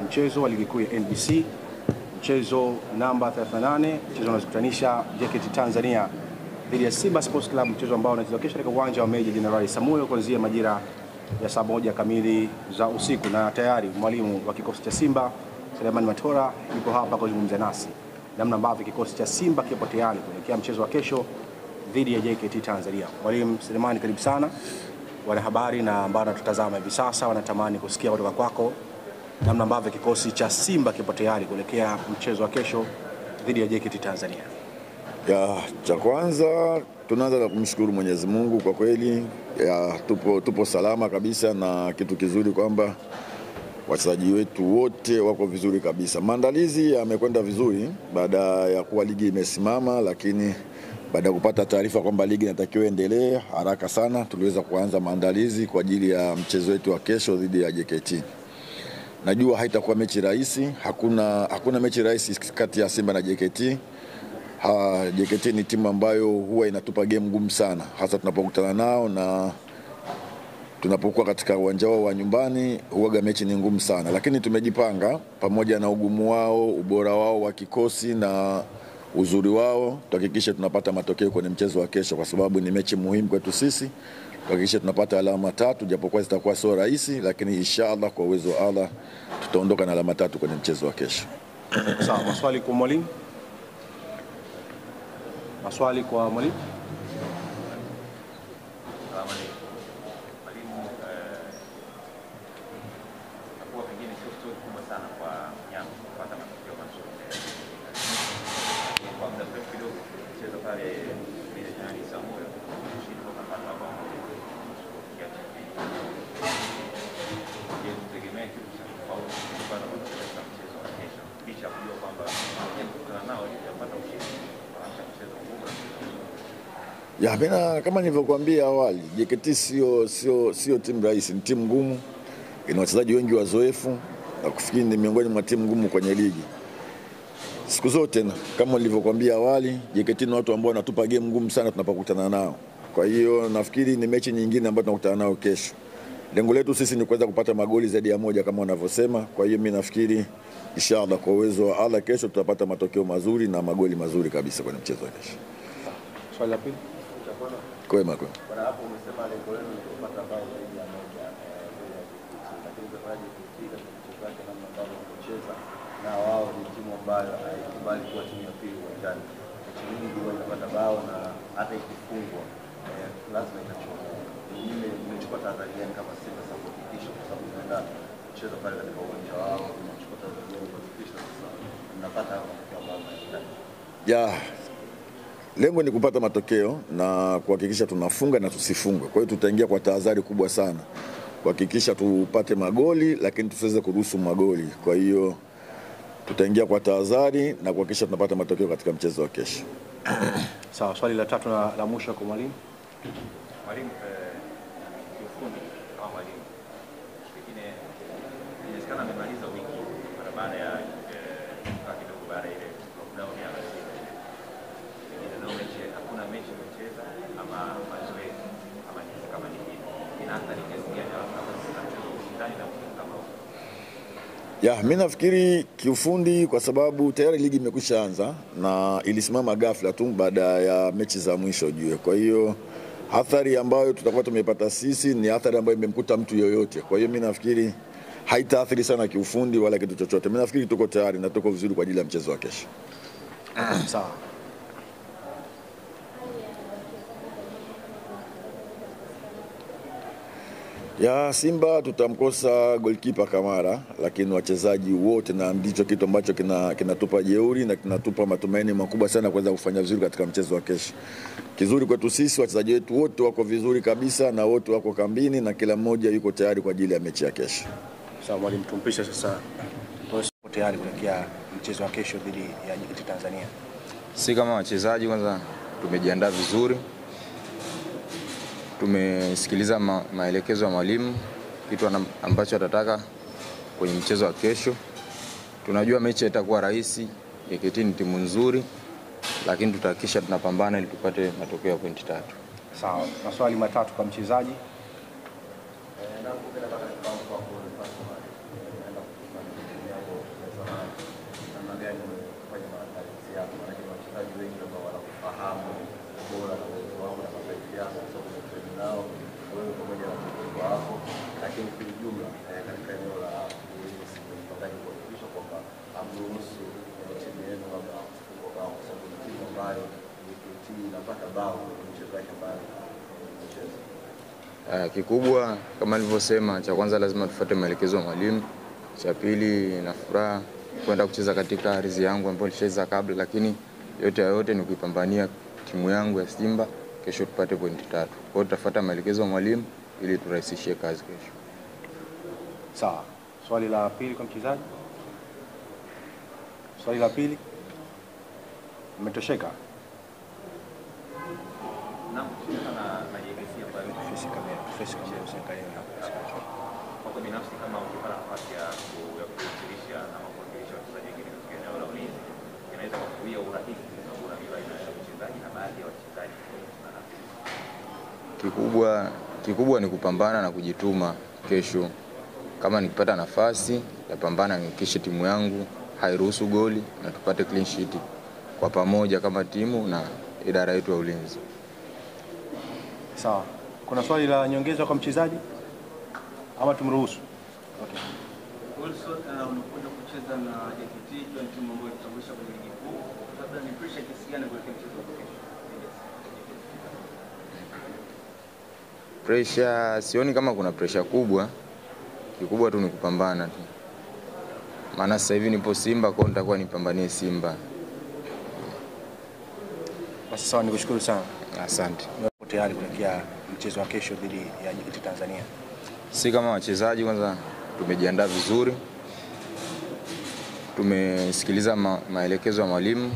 Mchezo wa ligi kuu ya NBC, mchezo namba 38, mchezo unazokutanisha JKT Tanzania dhidi ya Simba Sports Club, mchezo ambao unachezwa kesho katika uwanja wa Meja Jenerali Samuel kuanzia majira ya saa 1 kamili za usiku. Na tayari mwalimu wa kikosi cha Simba Selemani Matola yuko hapa kuzungumza nasi namna ambavyo kikosi cha Simba kipo tayari kuelekea mchezo wa kesho dhidi ya JKT Tanzania. Mwalimu Selemani, karibu sana. Wanahabari na ambao tutazama hivi sasa wanatamani kusikia kutoka kwako namna ambavyo kikosi cha Simba kipo tayari kuelekea mchezo wa kesho dhidi ya JKT Tanzania. Cha kwanza tunaanza na kumshukuru Mwenyezi Mungu kwa kweli. Tupo salama kabisa, na kitu kizuri kwamba wachezaji wetu wote wako vizuri kabisa. Maandalizi yamekwenda vizuri baada ya kuwa ligi imesimama, lakini baada ya kupata taarifa kwamba ligi inatakiwa endelee haraka sana, tuliweza kuanza maandalizi kwa ajili ya mchezo wetu wa kesho dhidi ya JKT. Najua haitakuwa mechi rahisi, hakuna mechi rahisi kati ya Simba na JKT. JKT ni timu ambayo huwa inatupa game ngumu sana, hasa tunapokutana nao na tunapokuwa katika uwanja wao wa nyumbani. Huaga mechi ni ngumu sana, lakini tumejipanga pamoja na ugumu wao, ubora wao wa kikosi na uzuri wao, tuhakikishe tunapata matokeo kwenye mchezo wa kesho, kwa sababu ni mechi muhimu kwetu sisi. Tuhakikishe tunapata alama 3, japokuwa zitakuwa sio rahisi, lakini inshallah kwa uwezo wa Allah tutaondoka na alama 3 kwenye mchezo wa kesho. Sawa, maswali kwa mwalimu? Maswali kwa mwalimu? Mimi kama nilivyokuambia awali, JKT sio timu rahisi, ni timu ngumu, ina wachezaji wengi wazoefu, na kufikiri ni miongoni mwa timu ngumu kwenye ligi. Siku zote kama nilivyokuambia awali, JKT ni watu ambao wanatupa game ngumu sana tunapokutana nao. Kwa hiyo nafikiri ni mechi nyingine ambayo tunakutana nao kesho. Lengo letu sisi ni kuweza kupata magoli zaidi ya 1 kama wanavyosema. Kwa hiyo mimi nafikiri inshallah kwa uwezo wa Allah kesho tutapata matokeo mazuri na magoli mazuri kabisa kwenye mchezo wa kesho. Swali la pili. Kwema. Bwana, hapo umesema lengo lenu ni kupata bao zaidi ya 1, lakini unafahamu katika mchezo wake namna ambavyo wanacheza na wao ni timu ambayo haikubali kuwa timu ya pili uwanjani. Timu nyingi huwa inapata bao na hata ikifungwa lazima itachukua. Mimi nimechukua tahadhari gani kama Simba sasa kuhakikisha, kwa sababu tunaenda kucheza pale katika uwanja wao, tunachukua tahadhari gani kuhakikisha sasa mnapata matokeo ambayo mnahitaji? Lengo ni kupata matokeo na kuhakikisha tunafunga na tusifungwe. Kwa hiyo tutaingia kwa tahadhari kubwa sana kuhakikisha tupate magoli, lakini tusiweze kuruhusu magoli. Kwa hiyo tutaingia kwa tahadhari na kuhakikisha tunapata matokeo katika mchezo wa kesho. Sawa, swali la 3 na la mwisho kwa mwalimu. Mwalimu, kiufundi au mwalimu pengine inawezekana amemaliza wiki mara baada ya kidogo baada ile lockdown ya hakuna mechi kucheza ama mazoezi kama ni hivi, inaanza ni kiasi gani ndani na kama Mimi nafikiri kiufundi, kwa sababu tayari ligi imekwisha anza na ilisimama ghafla tu baada ya mechi za mwisho ujue. Kwa hiyo athari ambayo tutakuwa tumepata sisi ni athari ambayo imemkuta mtu yoyote. Kwa hiyo mimi nafikiri haitaathiri sana kiufundi wala kitu chochote. Mimi nafikiri tuko tayari na tuko vizuri kwa ajili ya mchezo wa kesho. Sawa. Simba tutamkosa goalkeeper Kamara, lakini wachezaji wote, na ndicho kitu ambacho kinatupa jeuri na kinatupa matumaini makubwa sana kuweza kufanya vizuri katika mchezo wa kesho. Kizuri kwetu sisi, wachezaji wetu wote wako vizuri kabisa na wote wako kambini na kila mmoja yuko tayari kwa ajili ya mechi ya kesho. Sawa mwalimu, tumpisha sasa. Tuko tayari kuelekea mchezo wa kesho dhidi ya JKT Tanzania. Si kama wachezaji kwanza tumejiandaa vizuri. Tumesikiliza maelekezo ya mwalimu, kitu ambacho atataka kwenye mchezo wa kesho. Tunajua mechi itakuwa rahisi, JKT ni timu nzuri, lakini tutahakikisha tunapambana ili tupate matokeo ya pointi 3. Sawa, maswali 3 kwa mchezaji. bao kwenye mchezo wake ambao anacheza? Kikubwa kama nilivyosema, cha kwanza lazima tufuate maelekezo ya mwalimu. Cha pili, na furaha kwenda kucheza katika ardhi yangu ambayo nilicheza kabla, lakini yote ni kuipambania timu yangu ya Simba kesho tupate pointi 3. Kwa hiyo tutafuata maelekezo ya mwalimu ili turahisishie kazi kesho. Sawa. Swali la pili kwa mchezaji. Swali la pili. Umetosheka? Naam, kutokana na JKT ambayo Face kamera usiangalie hapo. kwa binafsi kama ukipata nafasi ya kuwasilisha na kuwakilisha wachezaji wengine katika eneo la ulinzi, inaweza kuzuia urahisi na urahisi baina ya wachezaji na baadhi ya wachezaji. Kikubwa ni kupambana na kujituma kesho. Kama nikipata nafasi, napambana nihakikishe timu yangu hairuhusu goli na tupate clean sheet kwa pamoja kama timu na idara yetu ya ulinzi. Sawa. Kuna swali la nyongeza kwa mchezaji ama tumruhusu? Okay. Also, unakwenda kucheza na JKT, ni timu ambayo itatambulisha kwenye ligi kuu. Labda ni pressure kiasi gani kwa mchezo wa kesho? Pressure sioni kama kuna pressure kubwa. Kikubwa tu ni kupambana tu. Maana sasa hivi nipo Simba, kwa nitakuwa nipambanie Simba. Basi sawa, nikushukuru sana. Asante. Uko tayari kuelekea mchezo wa kesho dhidi ya JKT Tanzania? Si kama wachezaji, kwanza tumejiandaa vizuri. Tumesikiliza maelekezo ya mwalimu,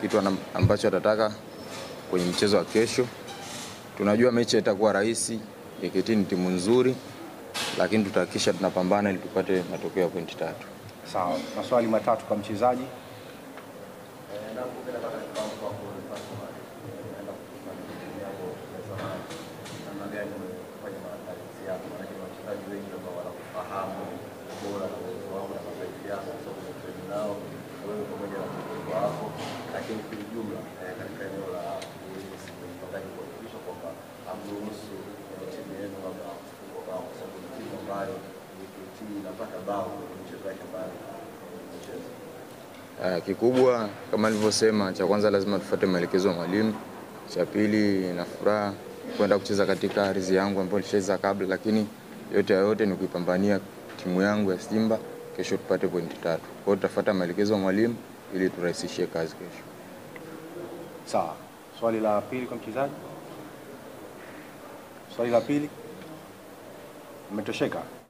kitu ambacho atataka kwenye mchezo wa kesho. Tunajua mechi itakuwa rahisi, JKT ni timu nzuri, lakini tutahakikisha tunapambana ili tupate matokeo ya pointi 3. Sawa. Maswali matatu kwa mchezaji. Lakini kwa ujumla katika eneo la ulinzi mpangaji kuhakikisha kwamba amruhusu timu yenu labda kwa sababu timu ambayo JKT inapata bao kwenye mchezo wake ambao anacheza. Kikubwa kama nilivyosema, cha kwanza lazima tufuate maelekezo ya mwalimu. Cha pili, na furaha kwenda kucheza katika ardhi yangu ambayo nilicheza kabla, lakini yote ni kuipambania timu yangu ya Simba kesho tupate pointi 3. Kwa hiyo tutafuata maelekezo ya mwalimu ili turahisishie kazi kesho. Sawa. Swali la pili kwa mchezaji. Swali la pili. Umetosheka?